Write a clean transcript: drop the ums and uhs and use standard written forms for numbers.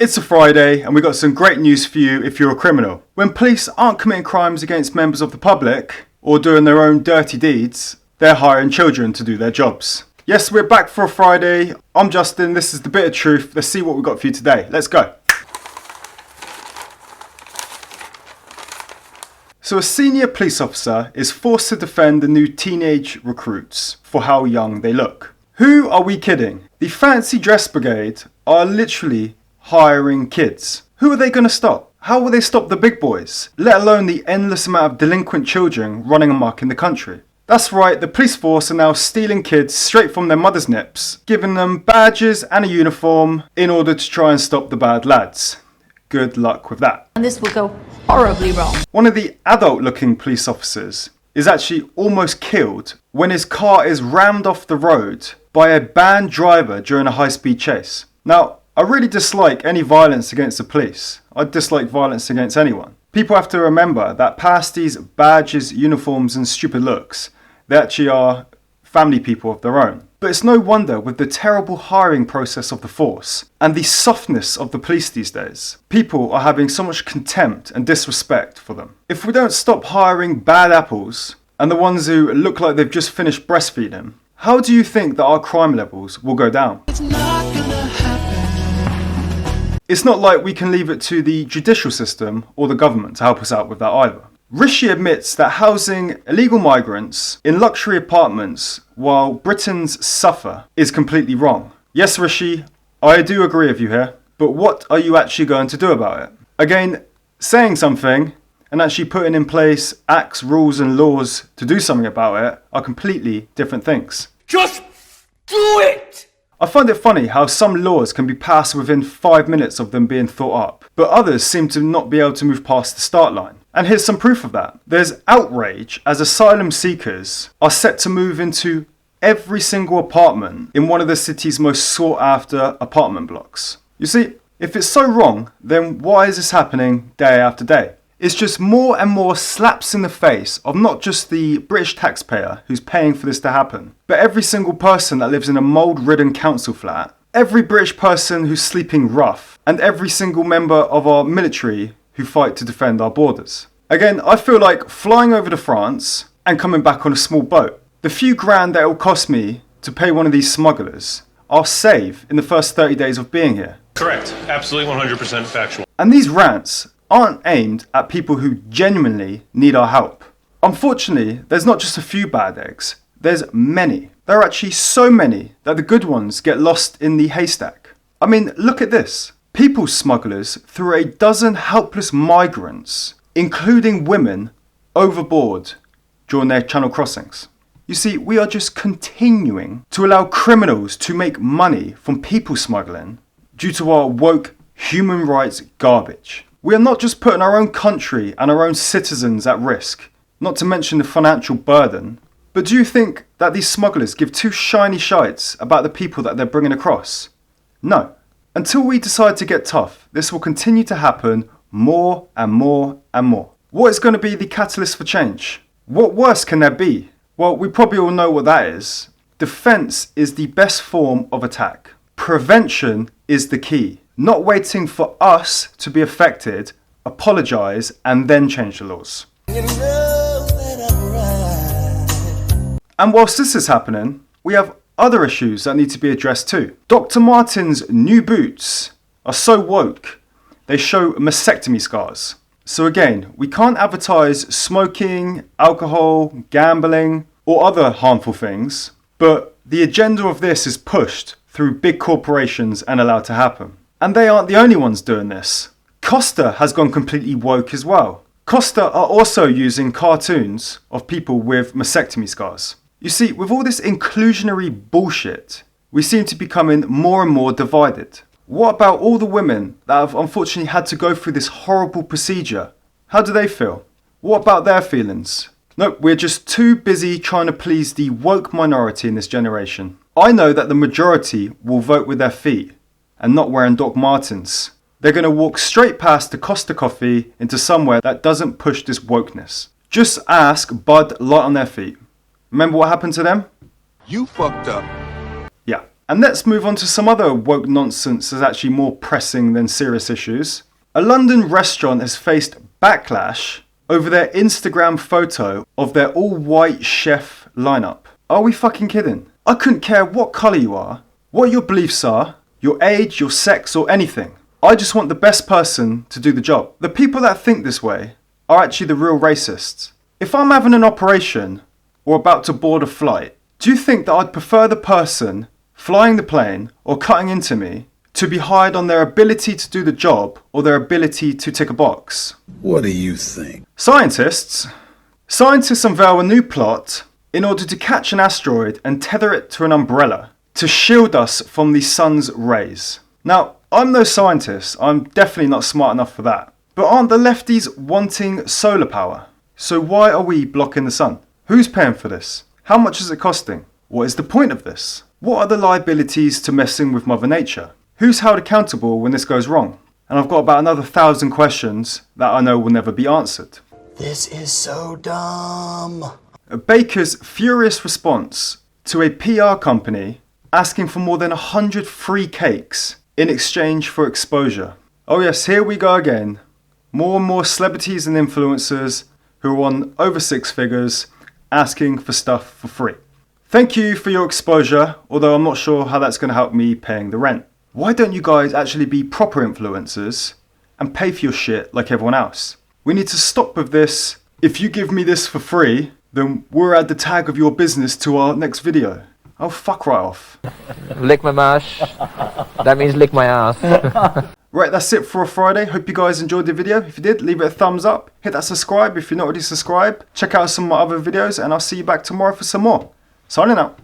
It's a Friday and we got some great news for you if you're a criminal. When police aren't committing crimes against members of the public or doing their own dirty deeds, they're hiring children to do their jobs. Yes, we're back for a Friday. I'm Justin, this is the bit of truth. Let's see what we've got for you today. Let's go. So a senior police officer is forced to defend the new teenage recruits for how young they look. Who are we kidding? The fancy dress brigade are literally hiring kids. Who are they going to stop? How will they stop the big boys, let alone the endless amount of delinquent children running amok in the country? That's right, the police force are now stealing kids straight from their mother's nips, giving them badges and a uniform in order to try and stop the bad lads. Good luck with that. And this will go horribly wrong. One of the adult-looking police officers is actually almost killed when his car is rammed off the road by a banned driver during a high-speed chase. Now, I really dislike any violence against the police. I dislike violence against anyone. People have to remember that past these badges, uniforms and stupid looks, they actually are family people of their own. But it's no wonder with the terrible hiring process of the force and the softness of the police these days, people are having so much contempt and disrespect for them. If we don't stop hiring bad apples and the ones who look like they've just finished breastfeeding, how do you think that our crime levels will go down? It's not gonna happen. It's not like we can leave it to the judicial system or the government to help us out with that either. Rishi admits that housing illegal migrants in luxury apartments while Britons suffer is completely wrong. Yes, Rishi, I do agree with you here, but what are you actually going to do about it? Again, saying something and actually putting in place acts, rules and laws to do something about it are completely different things. Just do it! I find it funny how some laws can be passed within 5 minutes of them being thought up, but others seem to not be able to move past the start line. And here's some proof of that. There's outrage as asylum seekers are set to move into every single apartment in one of the city's most sought after apartment blocks. You see, if it's so wrong, then why is this happening day after day? It's just more and more slaps in the face of not just the British taxpayer who's paying for this to happen, but every single person that lives in a mould-ridden council flat, every British person who's sleeping rough, and every single member of our military who fight to defend our borders. Again, I feel like flying over to France and coming back on a small boat. The few grand that it will cost me to pay one of these smugglers, I'll save in the first 30 days of being here. Correct. Absolutely 100% factual. And these rants aren't aimed at people who genuinely need our help. Unfortunately, there's not just a few bad eggs, there's many. There are actually so many that the good ones get lost in the haystack. I mean, look at this. People smugglers threw a dozen helpless migrants, including women, overboard during their channel crossings. You see, we are just continuing to allow criminals to make money from people smuggling due to our woke human rights garbage. We are not just putting our own country and our own citizens at risk, not to mention the financial burden, but do you think that these smugglers give two shiny shites about the people that they're bringing across? No. Until we decide to get tough, this will continue to happen more and more and more. What is going to be the catalyst for change? What worse can there be? Well, we probably all know what that is. Defense is the best form of attack. Prevention is the key. Not waiting for us to be affected, apologize and then change the laws. You know that I'm right. And whilst this is happening, we have other issues that need to be addressed too. Dr. Martens' new boots are so woke, they show mastectomy scars. So again, we can't advertise smoking, alcohol, gambling, or other harmful things, but the agenda of this is pushed through big corporations and allowed to happen. And they aren't the only ones doing this. Costa has gone completely woke as well. Costa are also using cartoons of people with mastectomy scars. You see, with all this inclusionary bullshit, we seem to be becoming more and more divided. What about all the women that have unfortunately had to go through this horrible procedure? How do they feel? What about their feelings? Nope, we're just too busy trying to please the woke minority in this generation. I know that the majority will vote with their feet and not wearing Doc Martens. They're going to walk straight past the Costa coffee into somewhere that doesn't push this wokeness. Just ask Bud Light on their feet. Remember what happened to them? You fucked up. Yeah. And let's move on to some other woke nonsense that's actually more pressing than serious issues. A London restaurant has faced backlash over their Instagram photo of their all-white chef lineup. Are we fucking kidding? I couldn't care what colour you are, what your beliefs are, your age, your sex or anything. I just want the best person to do the job. The people that think this way are actually the real racists. If I'm having an operation or about to board a flight, do you think that I'd prefer the person flying the plane or cutting into me to be hired on their ability to do the job or their ability to tick a box? What do you think? Scientists unveil a new plot in order to catch an asteroid and tether it to an umbrella to shield us from the sun's rays. Now, I'm no scientist, I'm definitely not smart enough for that. But aren't the lefties wanting solar power? So why are we blocking the sun? Who's paying for this? How much is it costing? What is the point of this? What are the liabilities to messing with Mother Nature? Who's held accountable when this goes wrong? And I've got about another 1,000 questions that I know will never be answered. This is so dumb. Baker's furious response to a PR company asking for more than 100 free cakes in exchange for exposure. Oh yes, here we go again. More and more celebrities and influencers who are on over six figures asking for stuff for free. Thank you for your exposure, although I'm not sure how that's going to help me paying the rent. Why don't you guys actually be proper influencers and pay for your shit like everyone else? We need to stop with this. If you give me this for free, then we'll add the tag of your business to our next video. Oh, fuck right off. Lick my mash. That means lick my ass. Right, that's it for a Friday. Hope you guys enjoyed the video. If you did, leave it a thumbs up. Hit that subscribe if you're not already subscribed. Check out some of my other videos and I'll see you back tomorrow for some more. Signing out.